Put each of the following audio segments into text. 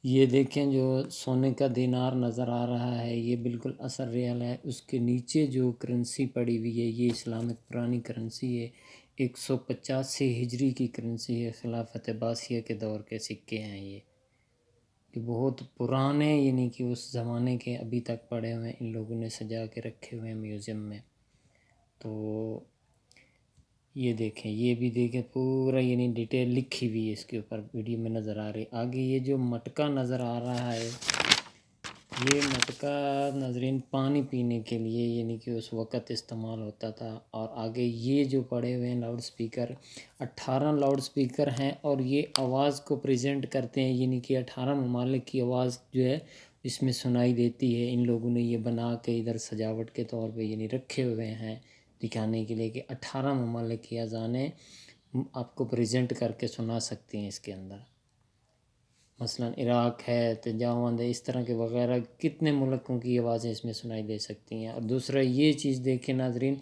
یہ دیکھیں جو سونے کا دینار نظر آ رہا ہے یہ بالکل اصل ریال ہے. اس کے نیچے جو کرنسی پڑی ہوئی ہے یہ اسلامک پرانی کرنسی ہے. 185 ہجری کی کرنسی ہے. خلافت عباسیہ کے دور کے سکے ہیں یہ بہت پرانے، یعنی کہ اس زمانے کے ابھی تک پڑے ہوئے ہیں. ان لوگوں نے سجا کے رکھے ہوئے ہیں میوزیم میں. تو یہ دیکھیں، یہ بھی دیکھیں پورا یعنی ڈیٹیل لکھی ہوئی ہے اس کے اوپر، ویڈیو میں نظر آ رہی. آگے یہ جو مٹکا نظر آ رہا ہے یہ مٹکا ناظرین پانی پینے کے لیے یعنی کہ اس وقت استعمال ہوتا تھا. اور آگے یہ جو پڑے ہوئے ہیں لاؤڈ سپیکر، 18 لاؤڈ سپیکر ہیں اور یہ آواز کو پریزنٹ کرتے ہیں، یعنی کہ 18 ممالک کی آواز جو ہے اس میں سنائی دیتی ہے. ان لوگوں نے یہ بنا کے ادھر سجاوٹ کے طور پہ یعنی رکھے ہوئے ہیں دکھانے کے لیے کہ 18 ممالک کی اذانیں آپ کو پریزنٹ کر کے سنا سکتی ہیں اس کے اندر. مثلا عراق ہے، تنجاوند ہے، اس طرح کے وغیرہ کتنے ملکوں کی آوازیں اس میں سنائی دے سکتی ہیں. اور دوسرا یہ چیز دیکھیں ناظرین،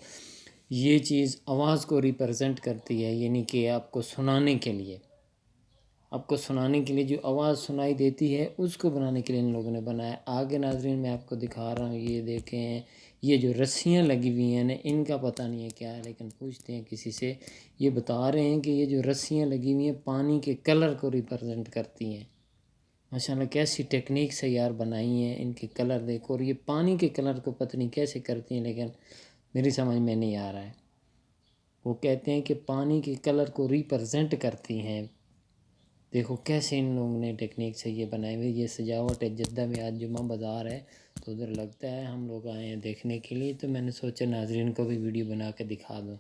یہ چیز آواز کو ریپرزنٹ کرتی ہے، یعنی کہ آپ کو سنانے کے لیے جو آواز سنائی دیتی ہے اس کو بنانے کے لیے ان لوگوں نے بنایا. آگے ناظرین میں آپ کو دکھا رہا ہوں، یہ دیکھیں یہ جو رسیاں لگی ہوئی ہیں نا، ان کا پتہ نہیں ہے کیا ہے، لیکن پوچھتے ہیں کسی سے. یہ بتا رہے ہیں کہ یہ جو رسیاں لگی ہوئی ہیں پانی کے کلر کو ریپرزنٹ کرتی ہیں. ماشاءاللہ کیسی ٹیکنیک سے یار بنائی ہیں، ان کے کلر دیکھو. اور یہ پانی کے کلر کو پتہ نہیں کیسے کرتی ہیں، لیکن میری سمجھ میں نہیں آ رہا ہے. وہ کہتے ہیں کہ پانی کے کلر کو ریپرزنٹ کرتی ہیں. دیکھو کیسے ان لوگوں نے ٹیکنیک سے یہ بنائے ہوئے. یہ سجاوٹ ہے جدہ میں، آج جمعہ بازار ہے تو ادھر لگتا ہے، ہم لوگ آئے ہیں دیکھنے کے لیے، تو میں نے سوچا ناظرین کو بھی ویڈیو بنا کے دکھا دوں.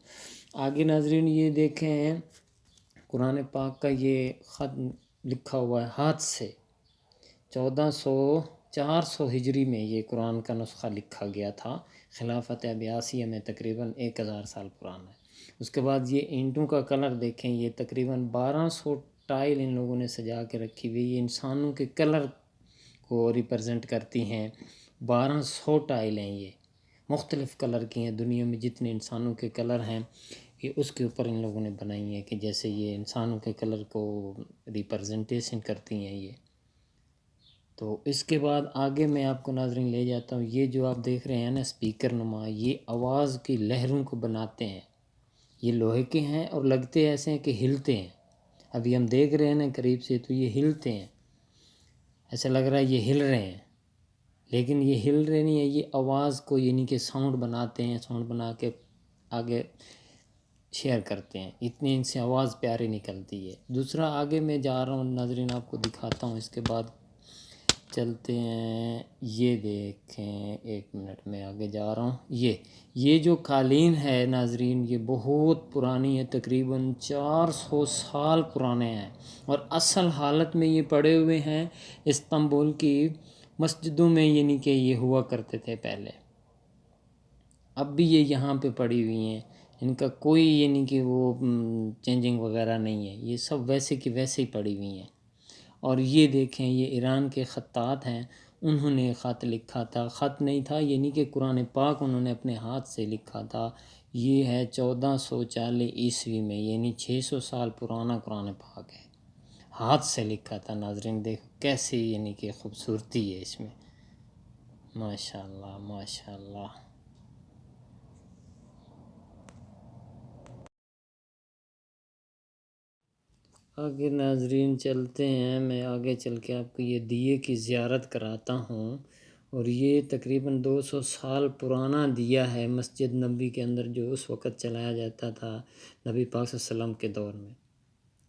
آگے ناظرین یہ دیکھیں قرآن پاک کا یہ خط لکھا ہوا ہے ہاتھ سے. 400 ہجری میں یہ قرآن کا نسخہ لکھا گیا تھا. خلافت عباسیہ میں تقریباً 1000 سال پرانا ہے. اس کے بعد یہ اینٹوں کا کلر دیکھیں، یہ تقریباً 1200 ٹائل ان لوگوں نے سجا کے رکھی ہوئی. یہ انسانوں کے کلر کو ریپرزنٹ کرتی ہیں. 1200 ٹائل ہیں، یہ مختلف کلر کی ہیں. دنیا میں جتنے انسانوں کے کلر ہیں یہ اس کے اوپر ان لوگوں نے بنائی ہیں کہ جیسے یہ انسانوں کے کلر کو ریپرزنٹیشن کرتی ہیں یہ. تو اس کے بعد آگے میں آپ کو ناظرین لے جاتا ہوں. یہ جو آپ دیکھ رہے ہیں نا سپیکر نما، یہ آواز کی لہروں کو بناتے ہیں. یہ لوہے کے ہیں اور لگتے ایسے ہیں کہ ہلتے ہیں. ابھی ہم دیکھ رہے ہیں نا قریب سے تو یہ ہلتے ہیں، ایسا لگ رہا ہے یہ ہل رہے ہیں، لیکن یہ ہل رہے نہیں ہیں. یہ آواز کو یعنی کہ ساؤنڈ بناتے ہیں، ساؤنڈ بنا کے آگے شیئر کرتے ہیں. اتنی ان سے آواز پیاری نکلتی ہے. دوسرا آگے میں جا رہا ہوں ناظرین، آپ کو دکھاتا ہوں. اس کے بعد چلتے ہیں، یہ دیکھیں، ایک منٹ میں آگے جا رہا ہوں. یہ جو قالین ہے ناظرین یہ بہت پرانی ہے، تقریباً 400 سال پرانے ہیں، اور اصل حالت میں یہ پڑے ہوئے ہیں استنبول کی مسجدوں میں، یعنی کہ یہ ہوا کرتے تھے پہلے. اب بھی یہ یہاں پہ پڑی ہوئی ہیں. ان کا کوئی یعنی کہ وہ چینجنگ وغیرہ نہیں ہے، یہ سب ویسے کی ویسے ہی پڑی ہوئی ہیں. اور یہ دیکھیں یہ ایران کے خطاط ہیں، انہوں نے خط لکھا تھا. خط نہیں تھا، یعنی کہ قرآن پاک انہوں نے اپنے ہاتھ سے لکھا تھا. یہ ہے 1440 عیسوی میں، یعنی 600 سال پرانا قرآن پاک ہے. ہاتھ سے لکھا تھا ناظرین. دیکھو کیسے یعنی کہ خوبصورتی ہے اس میں، ماشاءاللہ ماشاءاللہ. آگے ناظرین چلتے ہیں، میں آگے چل کے آپ کو یہ دیے کی زیارت کراتا ہوں. اور یہ تقریباً 200 سال پرانا دیا ہے مسجد نبوی کے اندر، جو اس وقت چلایا جاتا تھا نبی پاک صلی اللہ علیہ وسلم کے دور میں.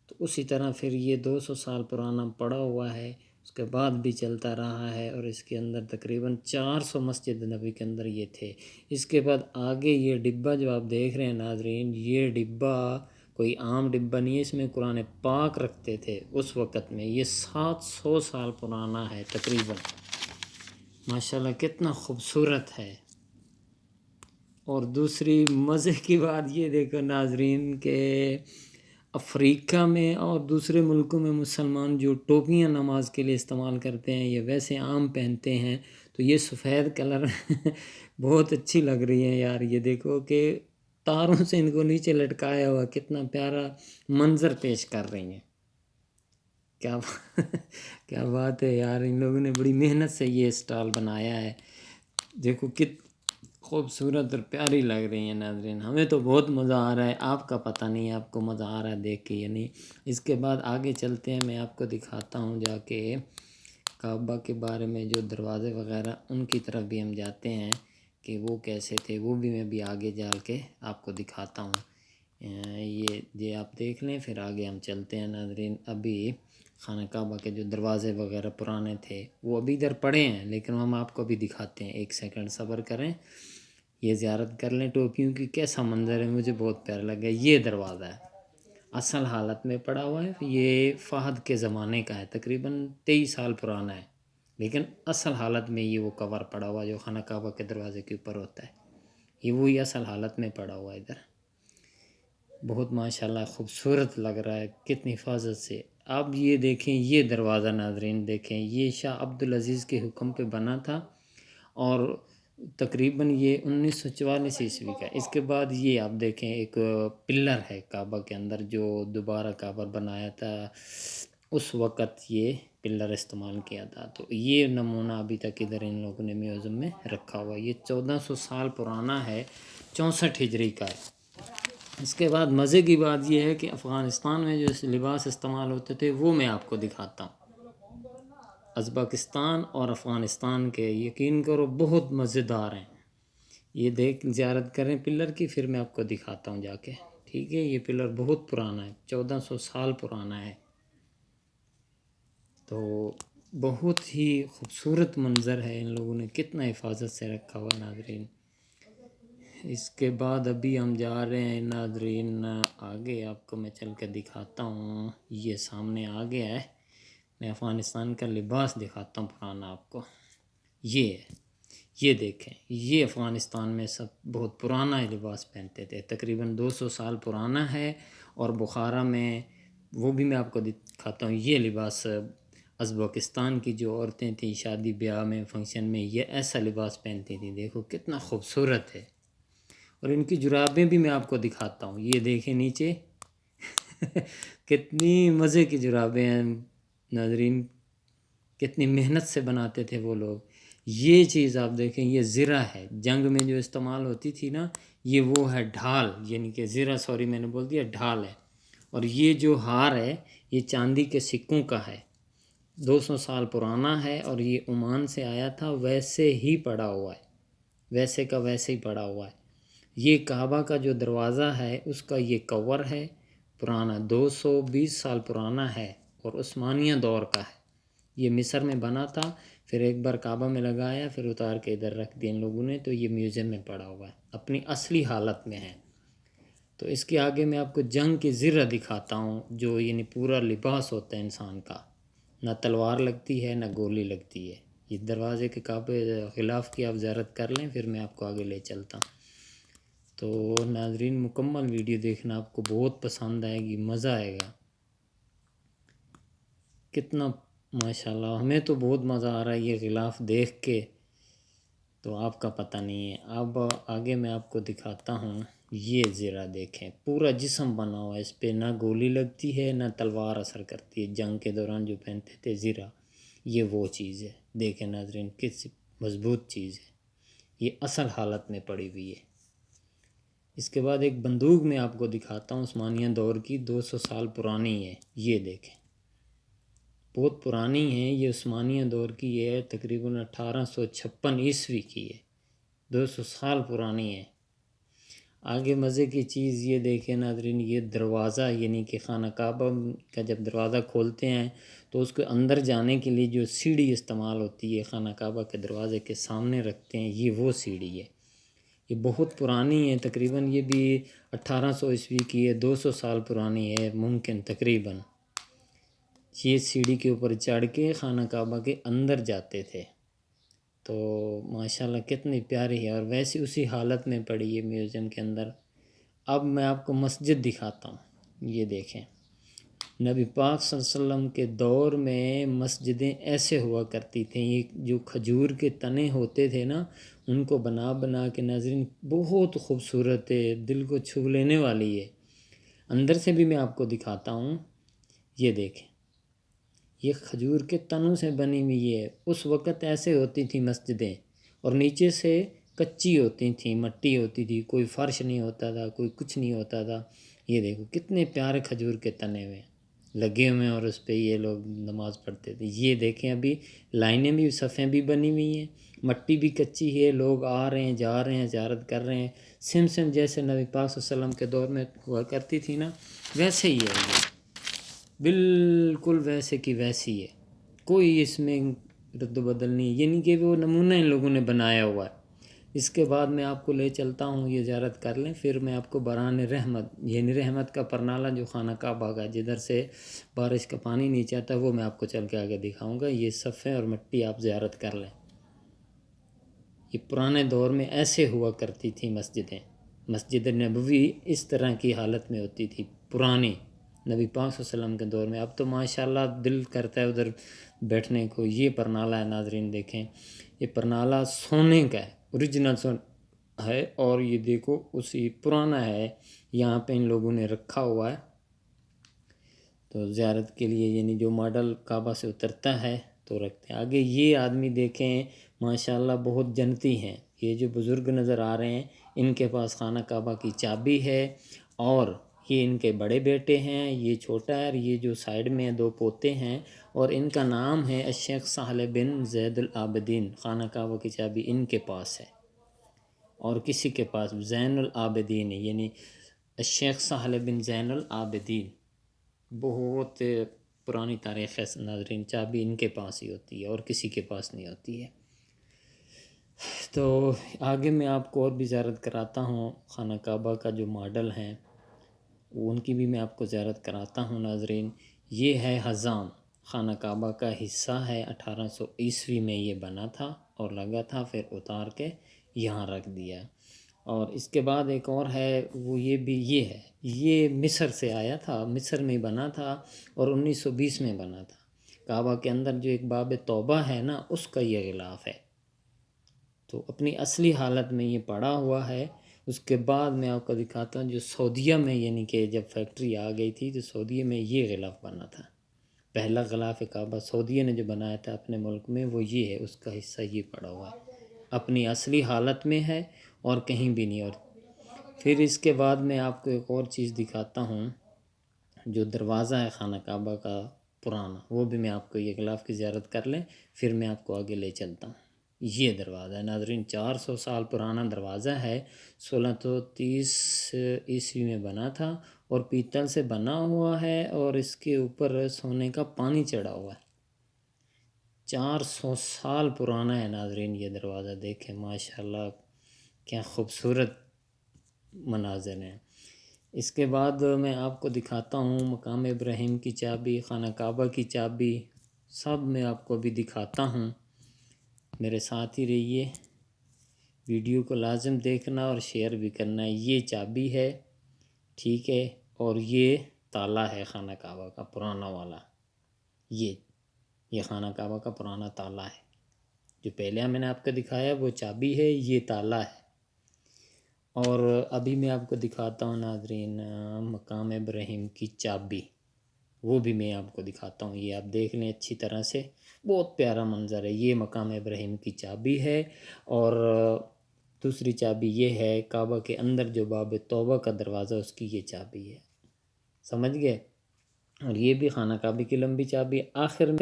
تو اسی طرح پھر یہ 200 سال پرانا پڑا ہوا ہے، اس کے بعد بھی چلتا رہا ہے. اور اس کے اندر تقریباً 400 مسجد نبی کے اندر یہ تھے. اس کے بعد آگے یہ ڈبہ جو آپ دیکھ رہے ہیں ناظرین، یہ ڈبہ کوئی عام ڈبہ نہیں ہے، اس میں قرآن پاک رکھتے تھے اس وقت میں. یہ 700 سال پرانا ہے تقریباً. ماشاءاللہ کتنا خوبصورت ہے. اور دوسری مزے کی بات یہ دیکھو ناظرین کہ افریقہ میں اور دوسرے ملکوں میں مسلمان جو ٹوپیاں نماز کے لیے استعمال کرتے ہیں، یہ ویسے عام پہنتے ہیں. تو یہ سفید کلر بہت اچھی لگ رہی ہیں یار. یہ دیکھو کہ تاروں سے ان کو نیچے لٹکایا ہوا، کتنا پیارا منظر پیش کر رہی ہیں. کیا کیا بات ہے یار، ان لوگوں نے بڑی محنت سے یہ اسٹال بنایا ہے، دیکھو کت خوبصورت اور پیاری لگ رہی ہیں ناظرین، ہمیں تو بہت مزہ آ رہا ہے، آپ کا پتہ نہیں آپ کو مزہ آ رہا ہے دیکھ کے یا نہیں۔ اس کے بعد آگے چلتے ہیں، میں آپ کو دکھاتا ہوں جا کے کعبہ کے بارے میں، جو دروازے وغیرہ ان کی طرف بھی ہم جاتے ہیں کہ وہ کیسے تھے، وہ بھی میں بھی آگے جا کے آپ کو دکھاتا ہوں۔ یہ آپ دیکھ لیں، پھر آگے ہم چلتے ہیں ناظرین۔ ابھی خانہ کعبہ کے جو دروازے وغیرہ پرانے تھے وہ ابھی ادھر پڑے ہیں، لیکن ہم آپ کو بھی دکھاتے ہیں، ایک سیکنڈ صبر کریں، یہ زیارت کر لیں ٹوپیوں کی۔ کیسا منظر ہے، مجھے بہت پیارا لگا۔ یہ دروازہ ہے، اصل حالت میں پڑا ہوا ہے، یہ فہد کے زمانے کا ہے، تقریباً 23 سال پرانا ہے، لیکن اصل حالت میں یہ وہ کور پڑا ہوا جو خانہ کعبہ کے دروازے کے اوپر ہوتا ہے، یہ وہی اصل حالت میں پڑا ہوا ہے ادھر۔ بہت ماشاءاللہ خوبصورت لگ رہا ہے، کتنی حفاظت سے۔ اب یہ دیکھیں، یہ دروازہ ناظرین دیکھیں، یہ شاہ عبدالعزیز کے حکم پہ بنا تھا، اور تقریباً یہ 1944 عیسوی کا۔ اس کے بعد یہ آپ دیکھیں ایک پلر ہے کعبہ کے اندر، جو دوبارہ کعبہ بنایا تھا اس وقت یہ پلر استعمال کیا تھا، تو یہ نمونہ ابھی تک ادھر ان لوگوں نے میوزیم میں رکھا ہوا ہے۔ یہ 1400 سال پرانا ہے، 64 ہجری کا ہے۔ اس کے بعد مزے کی بات یہ ہے کہ افغانستان میں جو لباس استعمال ہوتے تھے وہ میں آپ کو دکھاتا ہوں۔ ازبکستان اور افغانستان کے، یقین کرو بہت مزیدار ہیں۔ یہ دیکھ زیارت کریں پلر کی، پھر میں آپ کو دکھاتا ہوں جا کے، ٹھیک ہے۔ یہ پلر بہت پرانا ہے، 1400 سال پرانا ہے، تو بہت ہی خوبصورت منظر ہے، ان لوگوں نے کتنا حفاظت سے رکھا ہوا ناظرین۔ اس کے بعد ابھی ہم جا رہے ہیں ناظرین آگے، آپ کو میں چل کے دکھاتا ہوں، یہ سامنے آ گیا ہے، میں افغانستان کا لباس دکھاتا ہوں پرانا آپ کو۔ یہ دیکھیں، یہ افغانستان میں سب بہت پرانا لباس پہنتے تھے، تقریباً 200 سال پرانا ہے، اور بخارا میں وہ بھی میں آپ کو دکھاتا ہوں۔ یہ لباس ازبکستان کی جو عورتیں تھیں شادی بیاہ میں، فنکشن میں، یہ ایسا لباس پہنتی تھیں، دیکھو کتنا خوبصورت ہے۔ اور ان کی جرابیں بھی میں آپ کو دکھاتا ہوں، یہ دیکھیں نیچے کتنی مزے کی جرابیں ہیں ناظرین، کتنی محنت سے بناتے تھے وہ لوگ۔ یہ چیز آپ دیکھیں، یہ زرہ ہے، جنگ میں جو استعمال ہوتی تھی نا، یہ وہ ہے ڈھال، یعنی کہ زرہ، سوری میں نے بول دیا، ڈھال ہے۔ اور یہ جو ہار ہے یہ چاندی کے سکوں کا ہے، 200 سال پرانا ہے، اور یہ عمان سے آیا تھا، ویسے ہی پڑا ہوا ہے، ویسے کا ویسے ہی پڑا ہوا ہے۔ یہ کعبہ کا جو دروازہ ہے اس کا یہ کور ہے، پرانا 220 سال پرانا ہے، اور عثمانیہ دور کا ہے۔ یہ مصر میں بنا تھا، پھر ایک بار کعبہ میں لگایا، پھر اتار کے ادھر رکھ دیا ان لوگوں نے، تو یہ میوزیم میں پڑا ہوا ہے، اپنی اصلی حالت میں ہے۔ تو اس کے آگے میں آپ کو جنگ کی زرہ دکھاتا ہوں، جو یعنی پورا لباس ہوتا ہے انسان کا، نہ تلوار لگتی ہے نہ گولی لگتی ہے۔ یہ دروازے کے کعبے غلاف کی آپ زیارت کر لیں، پھر میں آپ کو آگے لے چلتا ہوں۔ تو ناظرین مکمل ویڈیو دیکھنا، آپ کو بہت پسند آئے گی، مزہ آئے گا۔ کتنا ماشاءاللہ، ہمیں تو بہت مزہ آ رہا ہے یہ غلاف دیکھ کے، تو آپ کا پتہ نہیں ہے۔ اب آگے میں آپ کو دکھاتا ہوں، یہ زرہ دیکھیں، پورا جسم بنا ہوا ہے، اس پہ نہ گولی لگتی ہے نہ تلوار اثر کرتی ہے، جنگ کے دوران جو پہنتے تھے زرہ، یہ وہ چیز ہے، دیکھیں ناظرین کس مضبوط چیز ہے، یہ اصل حالت میں پڑی ہوئی ہے۔ اس کے بعد ایک بندوق میں آپ کو دکھاتا ہوں، عثمانیہ دور کی، 200 سال پرانی ہے، یہ دیکھیں، بہت پرانی ہے یہ، عثمانیہ دور کی ہے، تقریباً 1856 عیسوی کی ہے، 200 سال پرانی ہے۔ آگے مزے کی چیز یہ دیکھیں ناظرین، یہ دروازہ، یعنی کہ خانہ کعبہ کا جب دروازہ کھولتے ہیں تو اس کے اندر جانے کے لیے جو سیڑھی استعمال ہوتی ہے، خانہ کعبہ کے دروازے کے سامنے رکھتے ہیں، یہ وہ سیڑھی ہے، یہ بہت پرانی ہے، تقریباً یہ بھی 1800 عیسوی کی ہے، 200 سال پرانی ہے ممکن تقریباً۔ یہ سیڑھی کے اوپر چڑھ کے خانہ کعبہ کے اندر جاتے تھے، تو ماشاءاللہ کتنی پیاری ہے، اور ویسے اسی حالت میں پڑی ہے میوزیم کے اندر۔ اب میں آپ کو مسجد دکھاتا ہوں، یہ دیکھیں، نبی پاک صلی اللہ علیہ وسلم کے دور میں مسجدیں ایسے ہوا کرتی تھیں، یہ جو کھجور کے تنے ہوتے تھے نا، ان کو بنا بنا کے ناظرین بہت خوبصورت ہے، دل کو چھو لینے والی ہے۔ اندر سے بھی میں آپ کو دکھاتا ہوں، یہ دیکھیں، یہ کھجور کے تنوں سے بنی ہوئی ہے۔ اس وقت ایسے ہوتی تھیں مسجدیں، اور نیچے سے کچی ہوتی تھیں، مٹی ہوتی تھی، کوئی فرش نہیں ہوتا تھا، کوئی کچھ نہیں ہوتا تھا۔ یہ دیکھو کتنے پیارے کھجور کے تنے ہوئے لگے ہوئے ہیں، اور اس پہ یہ لوگ نماز پڑھتے تھے۔ یہ دیکھیں ابھی لائنیں بھی، صفیں بھی بنی ہوئی ہیں، مٹی بھی کچی ہے، لوگ آ رہے ہیں، جا رہے ہیں، زیارت کر رہے ہیں۔ سم سم جیسے نبی پاک صلی اللہ علیہ وسلم کے دور میں ہوا کرتی تھی نا، ویسے ہی ہے یہ، بالکل ویسے کی ویسی ہے، کوئی اس میں رد و بدل نہیں ہے۔ یہ نہیں کہ وہ نمونہ ان لوگوں نے بنایا ہوا ہے۔ اس کے بعد میں آپ کو لے چلتا ہوں، یہ زیارت کر لیں، پھر میں آپ کو برہان رحمت، یعنی رحمت کا پرنالہ جو خانہ کعبہ کا جدھر سے بارش کا پانی نیچے آتا ہے، وہ میں آپ کو چل کے آگے دکھاؤں گا۔ یہ صفیں اور مٹی آپ زیارت کر لیں۔ یہ پرانے دور میں ایسے ہوا کرتی تھی مسجدیں، مسجد نبوی اس طرح کی حالت میں ہوتی تھی پرانی نبی پاک صلی اللہ علیہ وسلم کے دور میں۔ اب تو ماشاءاللہ دل کرتا ہے ادھر بیٹھنے کو۔ یہ پرنالہ ہے ناظرین، دیکھیں یہ پرنالہ سونے کا ہے، اوریجنل ہے، اور یہ دیکھو اسی پرانا ہے، یہاں پہ ان لوگوں نے رکھا ہوا ہے تو زیارت کے لیے، یعنی جو ماڈل کعبہ سے اترتا ہے تو رکھتے ہیں۔ آگے یہ آدمی دیکھیں ماشاءاللہ بہت جنتی ہیں، یہ جو بزرگ نظر آ رہے ہیں، ان کے پاس خانہ کعبہ کی چابی ہے، اور یہ ان کے بڑے بیٹے ہیں، یہ چھوٹا ہے، اور یہ جو سائیڈ میں دو پوتے ہیں، اور ان کا نام ہے الشیخ سہل بن زید العابدین۔ خانہ کعبہ کی چابی ان کے پاس ہے، اور کسی کے پاس زین العابدین ہے، یعنی الشیخ سہل بن زین العابدین۔ بہت پرانی تاریخ ہے ناظرین، چابی ان کے پاس ہی ہوتی ہے اور کسی کے پاس نہیں ہوتی ہے۔ تو آگے میں آپ کو اور بھی زیارت کراتا ہوں، خانہ کعبہ کا جو ماڈل ہیں ان کی بھی میں آپ کو زیارت کراتا ہوں ناظرین۔ یہ ہے حزام، خانہ کعبہ کا حصہ ہے، 1800 میں یہ بنا تھا اور لگا تھا، پھر اتار کے یہاں رکھ دیا۔ اور اس کے بعد ایک اور ہے، وہ یہ بھی یہ ہے، یہ مصر سے آیا تھا، مصر میں بنا تھا، اور 1920 میں بنا تھا۔ کعبہ کے اندر جو ایک باب توبہ ہے نا، اس کا یہ غلاف ہے، تو اپنی اصلی حالت میں یہ پڑا ہوا ہے۔ اس کے بعد میں آپ کو دکھاتا ہوں جو سعودیہ میں، یعنی کہ جب فیکٹری آ گئی تھی تو سعودیہ میں یہ غلاف بنا تھا۔ پہلا غلاف کعبہ سعودیہ نے جو بنایا تھا اپنے ملک میں، وہ یہ ہے، اس کا حصہ یہ پڑا ہوا ہے، اپنی اصلی حالت میں ہے اور کہیں بھی نہیں۔ اور پھر اس کے بعد میں آپ کو ایک اور چیز دکھاتا ہوں، جو دروازہ ہے خانہ کعبہ کا پرانا، وہ بھی میں آپ کو، یہ غلاف کی زیارت کر لیں، پھر میں آپ کو آگے لے چلتا ہوں۔ یہ دروازہ ہے ناظرین، 400 سال پرانا دروازہ ہے، 1630 میں بنا تھا، اور پیتل سے بنا ہوا ہے، اور اس کے اوپر سونے کا پانی چڑھا ہوا ہے۔ 400 سال پرانا ہے ناظرین یہ دروازہ، دیکھیں ماشاءاللہ کیا خوبصورت مناظر ہیں۔ اس کے بعد میں آپ کو دکھاتا ہوں مقام ابراہیم کی چابی، خانہ کعبہ کی چابی، سب میں آپ کو بھی دکھاتا ہوں، میرے ساتھ ہی رہیے، ویڈیو کو لازم دیکھنا اور شیئر بھی کرنا۔ یہ چابی ہے، ٹھیک ہے، اور یہ تالا ہے خانہ کعبہ کا پرانا والا، یہ خانہ کعبہ کا پرانا تالا ہے، جو پہلے میں نے آپ کو دکھایا وہ چابی ہے، یہ تالا ہے۔ اور ابھی میں آپ کو دکھاتا ہوں ناظرین مقام ابراہیم کی چابی، وہ بھی میں آپ کو دکھاتا ہوں، یہ آپ دیکھ لیں اچھی طرح سے، بہت پیارا منظر ہے۔ یہ مقام ابراہیم کی چابی ہے، اور دوسری چابی یہ ہے کعبہ کے اندر جو باب توبہ کا دروازہ، اس کی یہ چابی ہے، سمجھ گئے؟ اور یہ بھی خانہ کعبہ کی لمبی چابی۔ آخر میں